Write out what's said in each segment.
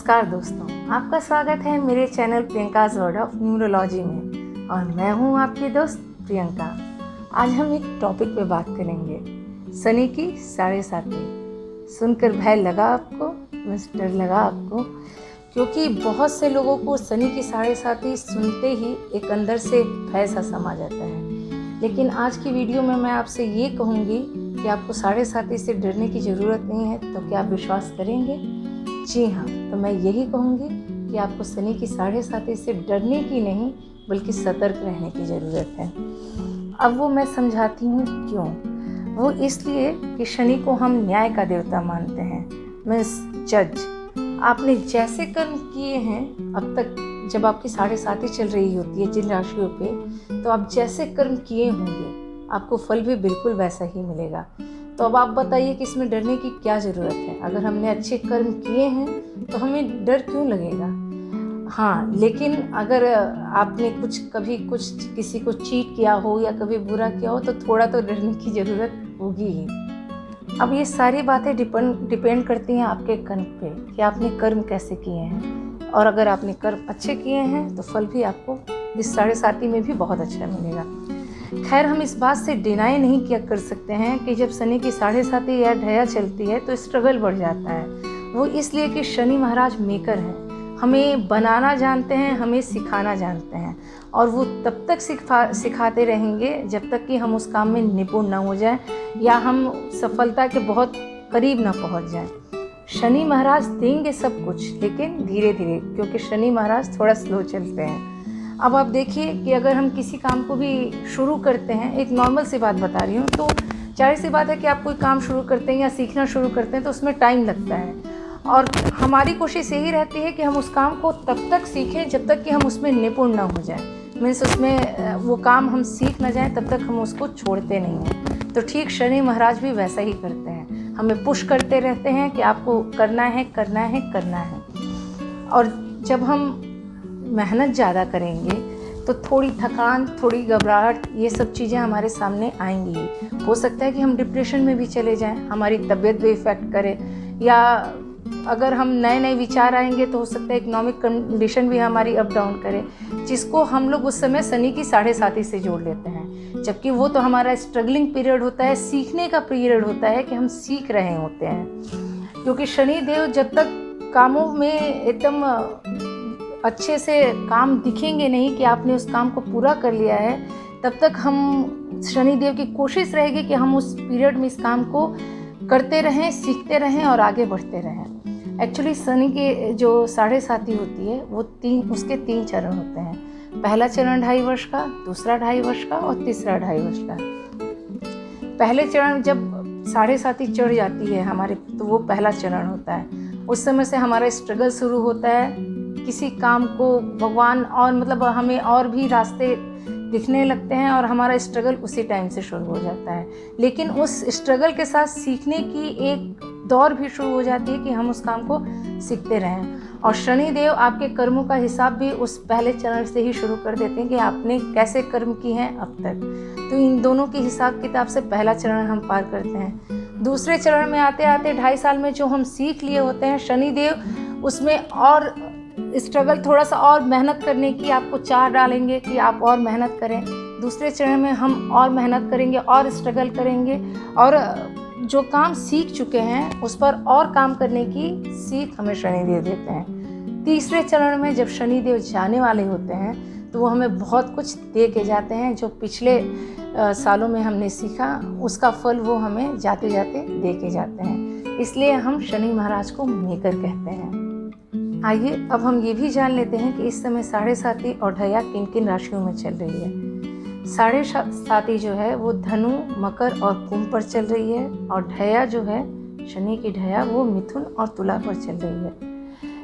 नमस्कार दोस्तों, आपका स्वागत है मेरे channel Priyanka's world of neurology में और मैं हूं आपकी दोस्त प्रियंका। आज हम एक टॉपिक पे बात करेंगे, शनि की 7.5। सुनकर भय लगा आपको, डर लगा आपको, क्योंकि बहुत से लोगों को शनि की 7.5 सुनते ही एक अंदर से भय सा समा जाता है। लेकिन आज की वीडियो में मैं आपसे ये कहूँगी कि आपको 7.5 से डरने की ज़रूरत नहीं है। तो क्या आप विश्वास करेंगे? जी हाँ, तो मैं यही कहूँगी कि आपको शनि की 7.5 से डरने की नहीं बल्कि सतर्क रहने की ज़रूरत है। अब वो मैं समझाती हूँ क्यों। वो इसलिए कि शनि को हम न्याय का देवता मानते हैं, मीन्स जज। आपने जैसे कर्म किए हैं अब तक, जब आपकी 7.5 चल रही होती है जिन राशियों पे, तो आप जैसे कर्म किए होंगे आपको फल भी बिल्कुल वैसा ही मिलेगा। तो अब आप बताइए कि इसमें डरने की क्या ज़रूरत है। अगर हमने अच्छे कर्म किए हैं तो हमें डर क्यों लगेगा? हाँ, लेकिन अगर आपने कभी किसी को चीट किया हो या कभी बुरा किया हो तो थोड़ा तो डरने की ज़रूरत होगी ही। अब ये सारी बातें डिपेंड करती हैं आपके कर्म पे कि आपने कर्म कैसे किए हैं। और अगर आपने कर्म अच्छे किए हैं तो फल भी आपको इस 7.5 में भी बहुत अच्छा मिलेगा। खैर, हम इस बात से डिनाई नहीं किया कर सकते हैं कि जब शनि की 7.5 या ढैया चलती है तो स्ट्रगल बढ़ जाता है। वो इसलिए कि शनि महाराज मेकर हैं, हमें बनाना जानते हैं, हमें सिखाना जानते हैं, और वो तब तक सिखाते रहेंगे जब तक कि हम उस काम में निपुण ना हो जाएं या हम सफलता के बहुत करीब ना पहुंच जाएं। शनि महाराज देंगे सब कुछ, लेकिन धीरे धीरे, क्योंकि शनि महाराज थोड़ा स्लो चलते हैं। अब आप देखिए कि अगर हम किसी काम को भी शुरू करते हैं, एक नॉर्मल सी बात बता रही हूँ, तो जाहिर सी बात है कि आप कोई काम शुरू करते हैं या सीखना शुरू करते हैं तो उसमें टाइम लगता है। और हमारी कोशिश यही रहती है कि हम उस काम को तब तक सीखें जब तक कि हम उसमें निपुण ना हो जाएं। मीन्स उसमें वो काम हम सीख ना जाएं तब तक हम उसको छोड़ते नहीं हैं। तो ठीक शनि महाराज भी वैसा ही करते हैं, हमें पुश करते रहते हैं कि आपको करना है, करना है, करना है। और जब हम मेहनत ज़्यादा करेंगे तो थोड़ी थकान, थोड़ी घबराहट, ये सब चीज़ें हमारे सामने आएंगी। हो सकता है कि हम डिप्रेशन में भी चले जाएं, हमारी तबीयत भी इफ़ेक्ट करे, या अगर हम नए विचार आएंगे तो हो सकता है इकोनॉमिक कंडीशन भी हमारी अप डाउन करे, जिसको हम लोग उस समय शनि की 7.5 से जोड़ लेते हैं। जबकि वो तो हमारा स्ट्रगलिंग पीरियड होता है, सीखने का पीरियड होता है कि हम सीख रहे होते हैं। क्योंकि शनि देव जब तक कामों में एकदम अच्छे से काम दिखेंगे नहीं कि आपने उस काम को पूरा कर लिया है, तब तक हम शनिदेव की कोशिश रहेगी कि हम उस पीरियड में इस काम को करते रहें, सीखते रहें और आगे बढ़ते रहें। एक्चुअली शनि की जो 7.5 होती है वो उसके 3 चरण होते हैं। पहला चरण 2.5 वर्ष का, दूसरा 2.5 वर्ष का और तीसरा 2.5 वर्ष का। पहले चरण जब 7.5 चढ़ जाती है हमारे, तो वो पहला चरण होता है। उस समय से हमारा स्ट्रगल शुरू होता है। किसी काम को भगवान और मतलब हमें और भी रास्ते दिखने लगते हैं और हमारा स्ट्रगल उसी टाइम से शुरू हो जाता है। लेकिन उस स्ट्रगल के साथ सीखने की एक दौर भी शुरू हो जाती है कि हम उस काम को सीखते रहें। और शनि देव आपके कर्मों का हिसाब भी उस पहले चरण से ही शुरू कर देते हैं कि आपने कैसे कर्म किए हैं अब तक। तो इन दोनों के हिसाब किताब से पहला चरण हम पार करते हैं। दूसरे चरण में आते आते 2.5 साल में जो हम सीख लिए होते हैं, शनि देव उसमें और स्ट्रगल, थोड़ा सा और मेहनत करने की आपको चाह डालेंगे कि आप और मेहनत करें। दूसरे चरण में हम और मेहनत करेंगे और स्ट्रगल करेंगे और जो काम सीख चुके हैं उस पर और काम करने की सीख हमें शनिदेव देते हैं। तीसरे चरण में जब शनिदेव जाने वाले होते हैं तो वो हमें बहुत कुछ दे के जाते हैं। जो पिछले सालों में हमने सीखा उसका फल वो हमें जाते जाते दे के जाते हैं। इसलिए हम शनि महाराज को मेकर कहते हैं। आइए अब हम ये भी जान लेते हैं कि इस समय 7.5 और ढैया किन किन राशियों में चल रही है। 7.5 जो है वो धनु, मकर और कुंभ पर चल रही है, और ढैया जो है शनि की ढैया वो मिथुन और तुला पर चल रही है।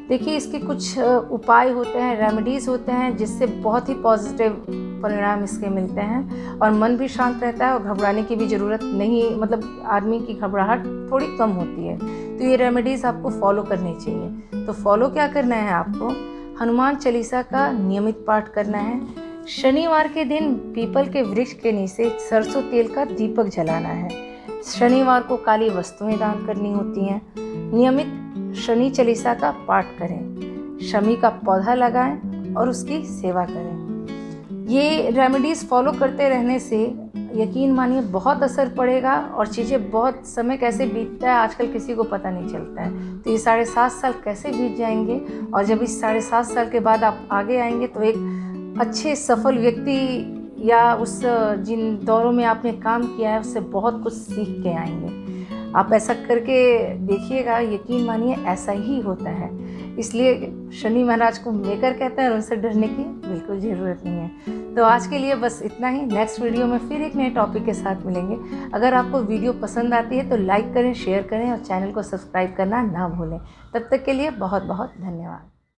देखिए, इसके कुछ उपाय होते हैं, रेमेडीज़ होते हैं, जिससे बहुत ही पॉजिटिव परिणाम इसके मिलते हैं और मन भी शांत रहता है और घबराने की भी ज़रूरत नहीं, मतलब आदमी की घबराहट थोड़ी कम होती है। तो ये रेमेडीज़ आपको फॉलो करनी चाहिए। तो फॉलो क्या करना है आपको? हनुमान चालीसा का नियमित पाठ करना है। शनिवार के दिन पीपल के वृक्ष के नीचे सरसों तेल का दीपक जलाना है। शनिवार को काली वस्तुएं दान करनी होती हैं। नियमित शनि चालीसा का पाठ करें, शमी का पौधा लगाएं और उसकी सेवा करें। ये रेमेडीज़ फॉलो करते रहने से यकीन मानिए बहुत असर पड़ेगा और चीज़ें बहुत समय कैसे बीतता है आजकल किसी को पता नहीं चलता है। तो ये 7.5 साल कैसे बीत जाएंगे और जब इस 7.5 साल के बाद आप आगे आएंगे तो एक अच्छे सफल व्यक्ति या उस जिन दौरों में आपने काम किया है उससे बहुत कुछ सीख के आएंगे। आप ऐसा करके देखिएगा, यकीन मानिए ऐसा ही होता है। इसलिए शनि महाराज को लेकर कहते हैं और उनसे डरने की बिल्कुल ज़रूरत नहीं है। तो आज के लिए बस इतना ही। नेक्स्ट वीडियो में फिर एक नए टॉपिक के साथ मिलेंगे। अगर आपको वीडियो पसंद आती है तो लाइक करें, शेयर करें और चैनल को सब्सक्राइब करना ना भूलें। तब तक के लिए बहुत बहुत धन्यवाद।